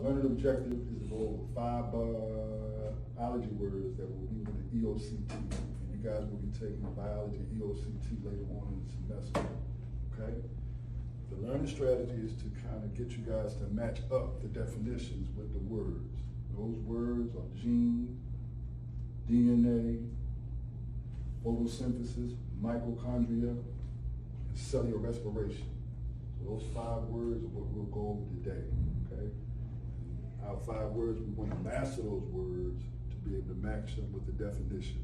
Learning objective is to go over 5 biology words that will be with the EOCT. And you guys will be taking biology EOCT later on in the semester, okay? The learning strategy is to kind of get you guys to match up the definitions with the words. Those words are gene, DNA, photosynthesis, mitochondria, and cellular respiration. So those 5 words are what we'll go over today, okay? Our 5 words, we want to master those words to be able to match them with the definition.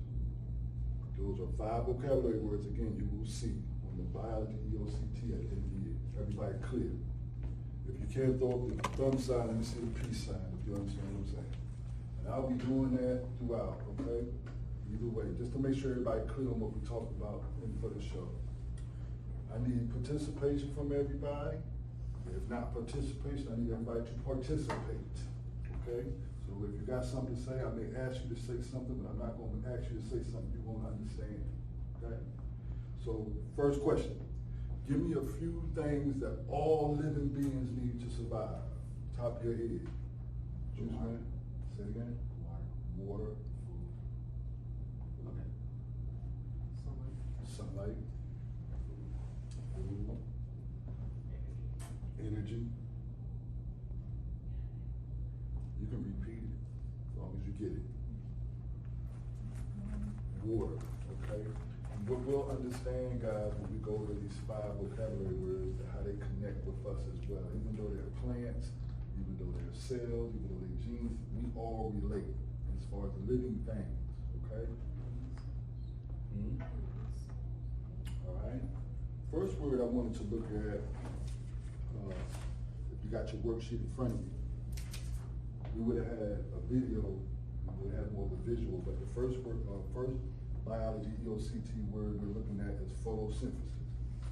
Those are 5 vocabulary words, again, you will see on the biology EOCT at the end of the year. Everybody clear? If you can't throw up the thumb sign, let me see the peace sign, if you understand what I'm saying. And I'll be doing that throughout, okay? Either way, just to make sure everybody clear on what we talked about for the show. I need participation from everybody. If not participation, I need everybody to participate, okay? So if you got something to say, I may ask you to say something, but I'm not going to ask you to say something you won't understand, okay? So first question, give me a few things that all living beings need to survive. Top of your head. Juice man, say it again. Water. Food. Okay. Sunlight. Food. Energy. You can repeat it as long as you get it. Water, okay? And what we'll understand, guys, when we go over these 5 vocabulary words, how they connect with us as well. Even though they're plants, even though they're cells, even though they're genes, we all relate as far as living things, okay? All right. First word I wanted to look at, if you got your worksheet in front of you, we would have had a video, we would have had more of a visual, but the first word, first biology EOCT word we're looking at is photosynthesis.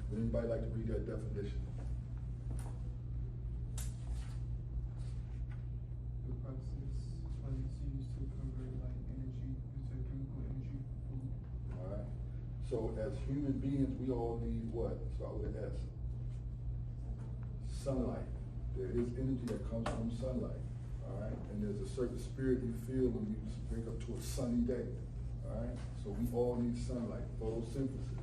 Would anybody like to read that definition? The process plants use to convert light energy into chemical energy for food. All right. So as human beings, we all need what? Start with an S. Sunlight. There is energy that comes from sunlight. All right. And there's a certain spirit you feel when you wake up to a sunny day. All right. So we all need sunlight. Photosynthesis.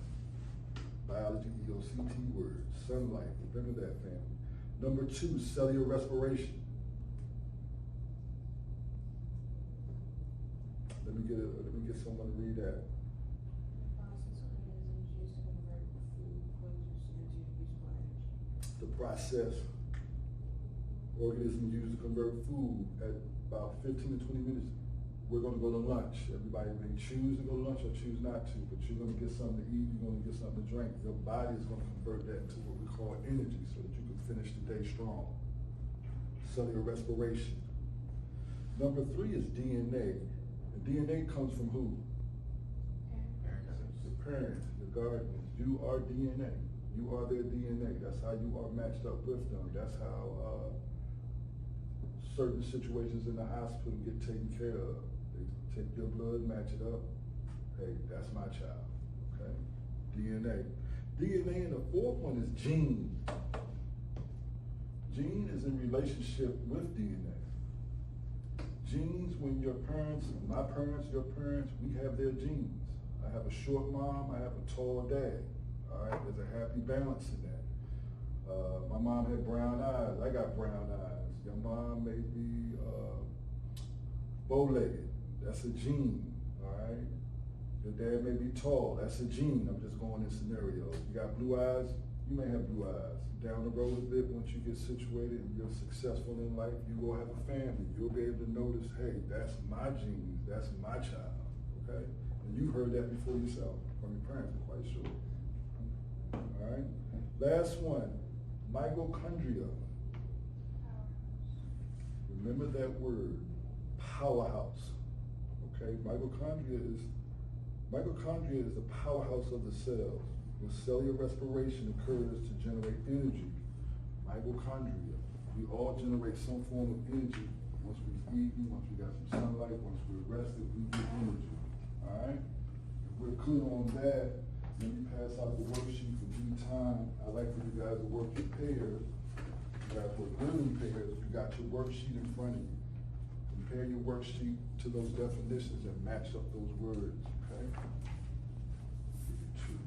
Biology EOCT word. Sunlight. Remember that, family. Number 2, cellular respiration. Let me get someone to read that. The process organisms use to convert food at about 15 to 20 minutes. We're going to go to lunch. Everybody may choose to go to lunch or choose not to, but you're going to get something to eat, you're going to get something to drink. Your body is going to convert that into what we call energy so that you can finish the day strong. Cellular respiration. Number 3 is DNA. And DNA comes from who? The parents, the guardians. You are DNA. You are their DNA. That's how you are matched up with them. That's how certain situations in the hospital get taken care of. They take your blood, match it up. Hey, that's my child, okay? DNA. DNA, and the 4th one is gene. Gene is in relationship with DNA. Genes, when your parents, my parents, your parents, we have their genes. I have a short mom, I have a tall dad. All right, there's a happy balance in that. My mom had brown eyes, I got brown eyes. Your mom may be bow-legged, that's a gene, all right? Your dad may be tall, that's a gene. I'm just going in scenarios. You got blue eyes, you may have blue eyes. Down the road a bit, once you get situated and you're successful in life, you will have a family. You'll be able to notice, hey, that's my genes, that's my child, okay? And you've heard that before yourself, from your parents, I'm quite sure. All right. Last one, mitochondria. Remember that word, powerhouse. Okay, mitochondria is the powerhouse of the cells. When cellular respiration occurs to generate energy, mitochondria. We all generate some form of energy. Once we've eaten, once we got some sunlight, once we're rested, we get energy. All right. If we're clear on that, let me pass out the worksheet for due time. I'd like for you guys to work in pairs. You guys work good in pairs. You got your worksheet in front of you. Compare your worksheet to those definitions and match up those words, okay? Give you two.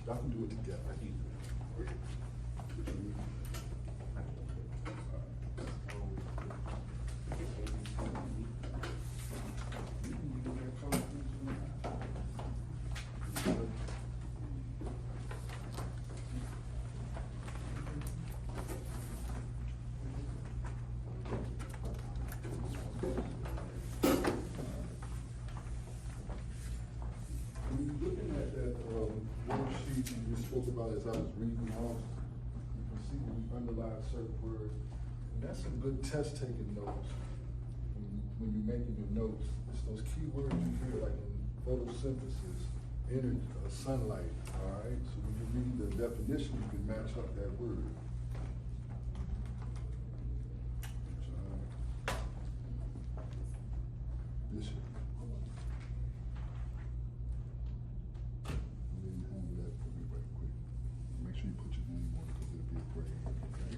Y'all can do it together. Spoke about as I was reading off, you can see when we underline certain words, and that's some good test taking notes when you're making your notes. It's those key words you hear, like in photosynthesis, energy, sunlight, all right? So when you read the definition, you can match up that word. This one. Make sure you put your name on it because it'll be a gray area, okay?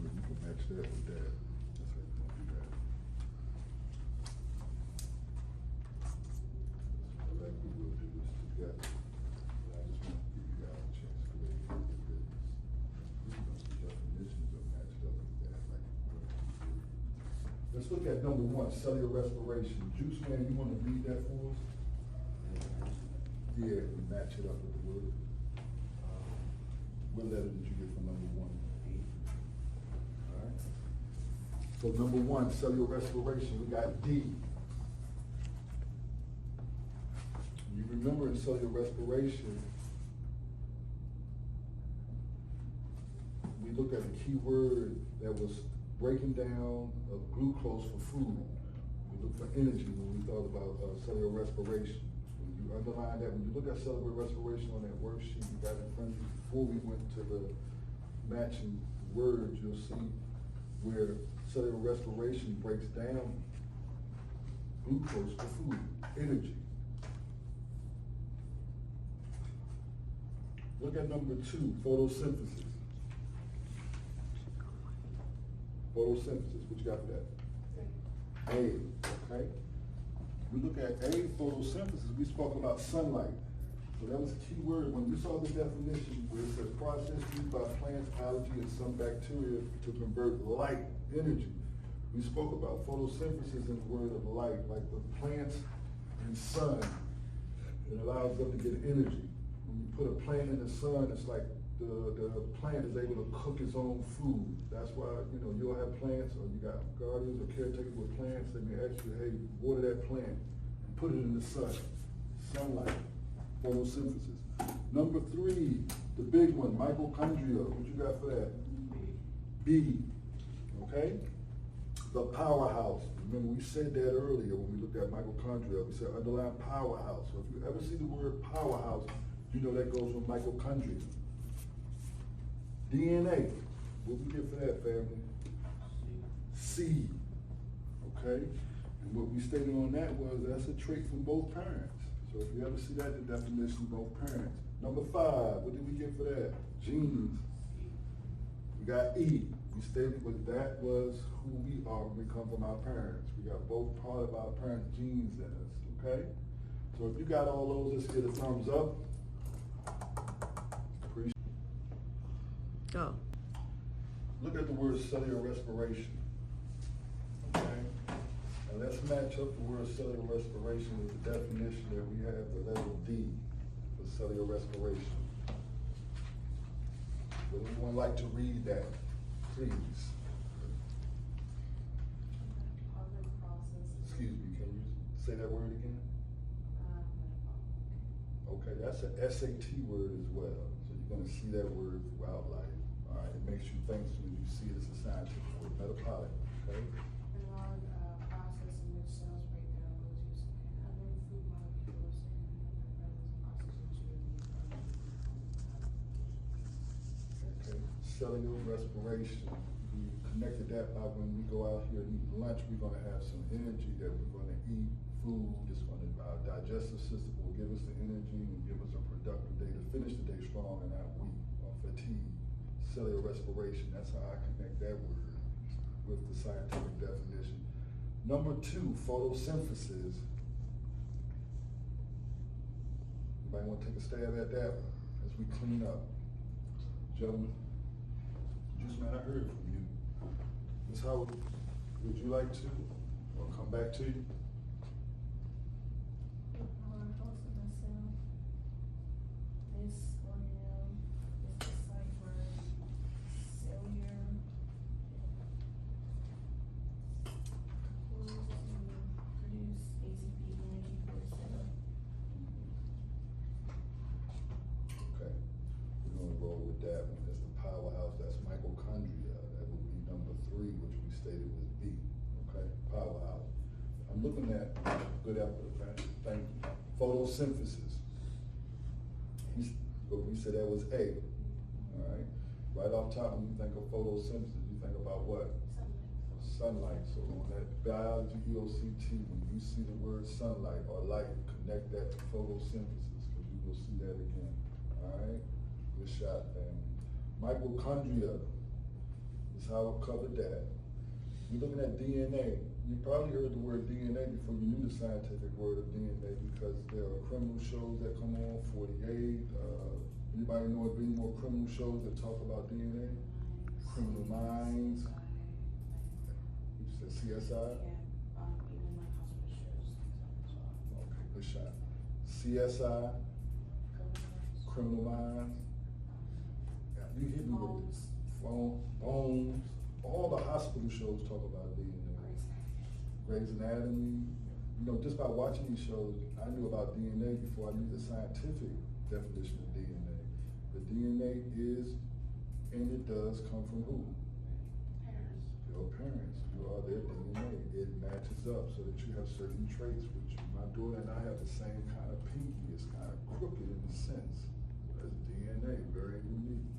Well, you can match that with that. That's how you're gonna do that. So like we will do this together. I just want to give you guys a chance to go ahead and get this. The definitions are matched up with that. Let's look at number one, cellular respiration. Juice Man, you want to read that for us? Yeah, we match it up with the word. What letter did you get from number one? All right. So number one, cellular respiration, we got D. You remember in cellular respiration, we looked at a key word that was breaking down of glucose for food. We looked for energy when we thought about cellular respiration. When you underline that, when you look at cellular respiration on that worksheet you got in front of you, before we went to the matching words, you'll see where cellular respiration breaks down glucose for food, energy. Look at number two, photosynthesis. Photosynthesis, what you got for that? A, okay? We look at A, photosynthesis, we spoke about sunlight. So that was a key word. When you saw the definition where it says process used by plants, algae, and some bacteria to convert light energy, we spoke about photosynthesis in the word of light, like the plants and sun. It allows them to get energy. When you put a plant in the sun, it's like the plant is able to cook its own food. That's why, you'll have plants, or you got guardians or caretakers with plants, they may ask you, hey, water that plant and put it in the sun. Sunlight, photosynthesis. Number three, the big one, mitochondria. What you got for that? B. Okay? The powerhouse. Remember, we said that earlier when we looked at mitochondria. We said underline powerhouse. So if you ever see the word powerhouse, you know that goes with mitochondria. DNA. What we get for that, family? C. Okay? And what we stated on that was that's a trait from both parents. So if you ever see that, the definition of both parents. Number five, what did we get for that? Genes. We got E. We stated what that was who we are when we come from our parents. We got both part of our parents' genes in us, okay? So if you got all those, let's get a thumbs up. Go. Look at the word cellular respiration, okay? And let's match up the word cellular respiration with the definition that we have, the letter D for cellular respiration. Would anyone like to read that, please? Excuse me, can you say that word again? Okay, that's an SAT word as well. So you're gonna see that word throughout life. All right, it makes you think when you see it as a scientific word, metabolic, okay? Process in which cells break down those used in other food molecules Okay, cellular respiration. We connected that by when we go out here and eat lunch, we're gonna have some energy that we're gonna eat food. It's gonna, our digestive system will give us the energy and give us a productive day to finish the day strong and not weak. cellular respiration. That's how I connect that word with the scientific definition. Number 2, photosynthesis. Anybody want to take a stab at that one as we clean up? Gentlemen, Juice Man, I heard from you. Ms. Howard, would you like to, or come back to you? That one is the powerhouse. That's mitochondria. That would be number 3, which we stated was B. Okay, powerhouse. I'm looking at good effort, okay? Thank you. Photosynthesis. We said that was A. All right. Right off top, when you think of photosynthesis, you think about what? Sunlight. So on that biology EOCT, when you see the word sunlight or light, connect that to photosynthesis, because you will see that again. All right. Good shot, family. Mitochondria is how I covered that. You're looking at DNA. You probably heard the word DNA before you knew the scientific word of DNA, because there are criminal shows that come on, 48. Anybody know of any more criminal shows that talk about DNA? Criminal Minds. You said CSI? Yeah, even like hospital shows. Okay, good shot. CSI, Criminal Minds. You hit me with this. Bones. All the hospital shows talk about DNA. Grey's Anatomy. You know, just by watching these shows, I knew about DNA before I knew the scientific definition of DNA. The DNA is, and it does come from who? Parents. Your parents. You are their DNA. It matches up so that you have certain traits with you. My daughter and I have the same kind of pinky. It's kind of crooked in a sense. That's DNA, very unique.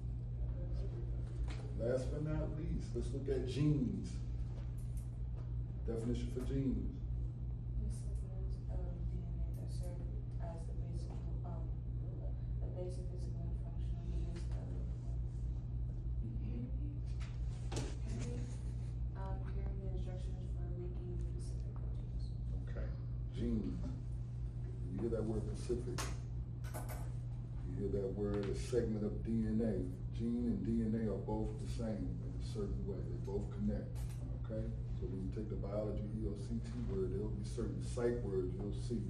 Last but not least, let's look at genes. Definition for genes. The segments of DNA that serve as the basic physical and functional units of carrying the instructions for making specific proteins. Okay. Genes. You hear that word Pacific. You hear that word, a segment of DNA. Gene and DNA are both the same in a certain way. They both connect. Okay? So when you take the biology EOCT word, there will be certain psych words you'll see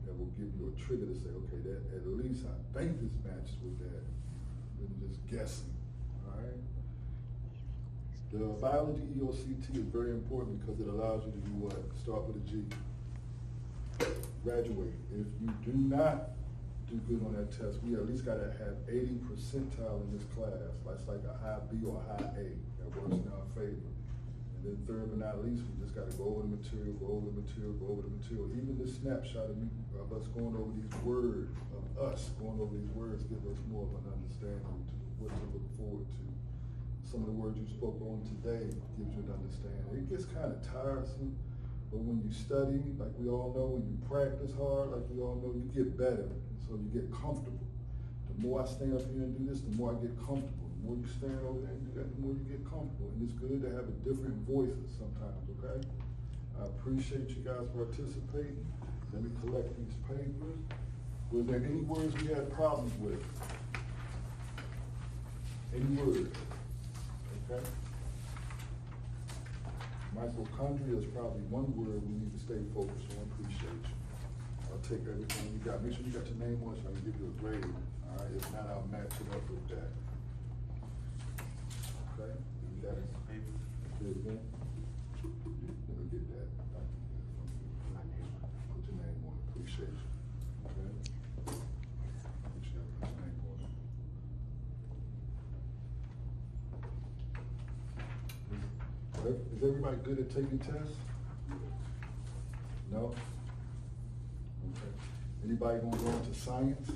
that will give you a trigger to say, okay, that at least I think this matches with that. Than just guessing. Alright? The biology EOCT is very important because it allows you to do what? Start with a G. Graduate. If you do not do good on that test, we at least gotta have 80 percentile in this class. That's like a high B or a high A. That works in our favor. And then third but not least, we just gotta go over the material, go over the material, go over the material. Even the snapshot of us going over these words, give us more of an understanding to what to look forward to. Some of the words you spoke on today gives you an understanding. It gets kind of tiresome, but when you study, like we all know, when you practice hard, like we all know, you get better. So you get comfortable. The more I stand up here and do this, the more I get comfortable. The more you stand over there and do that, the more you get comfortable. And it's good to have a different voices sometimes, okay? I appreciate you guys participating. Let me collect these papers. Was there any words we had problems with? Any words? Okay? Mitochondria is probably one word we need to stay focused on. Appreciate you. I'll take everything you got. Make sure you got your name on it so I can give you a grade. All right, if not, I'll match it up with that. Okay? You got it? Good, man. Let me get that. Put your name on it. Appreciate you. Okay? Put your name on it. Is everybody good at taking tests? No? Okay. Anybody gonna go into science?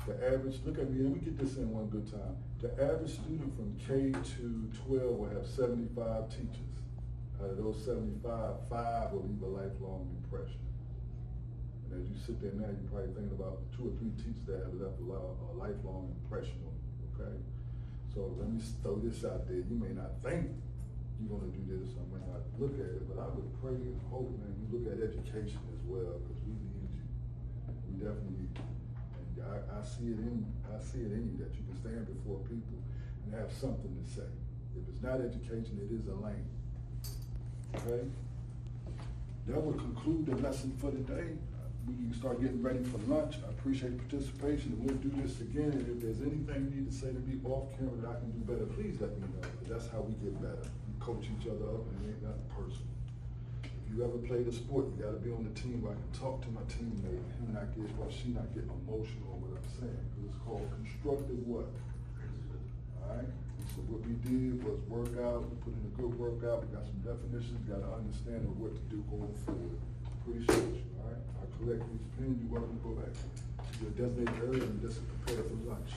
The average, look at me, let me get this in one good time. The average student from K to 12 will have 75 teachers. Out of those 75, 5 will leave a lifelong impression. And as you sit there now, you're probably thinking about 2 or 3 teachers that have left a lifelong impression on you, okay? So let me throw this out there. You may not think you're gonna do this, I may not look at it, but I would pray and hope, man, you look at education as well, because we need you. We definitely need you. And I see it in you that you can stand before people and have something to say. If it's not education, it is a lane. Okay? That would conclude the lesson for today. We can start getting ready for lunch. I appreciate participation, and we'll do this again. And if there's anything you need to say to me off camera that I can do better, please let me know. Because that's how we get better. We coach each other up, and it ain't nothing personal. If you ever played a sport, you got to be on the team where I can talk to my teammate and not get, or she not getting emotional on what I'm saying. Because it's called constructive what? All right? So what we did was work out, we put in a good workout, we got some definitions, got an understanding of what to do going forward. Appreciate you, all right? I collect these pins, you're welcome to go back to your designated area and just prepare for lunch.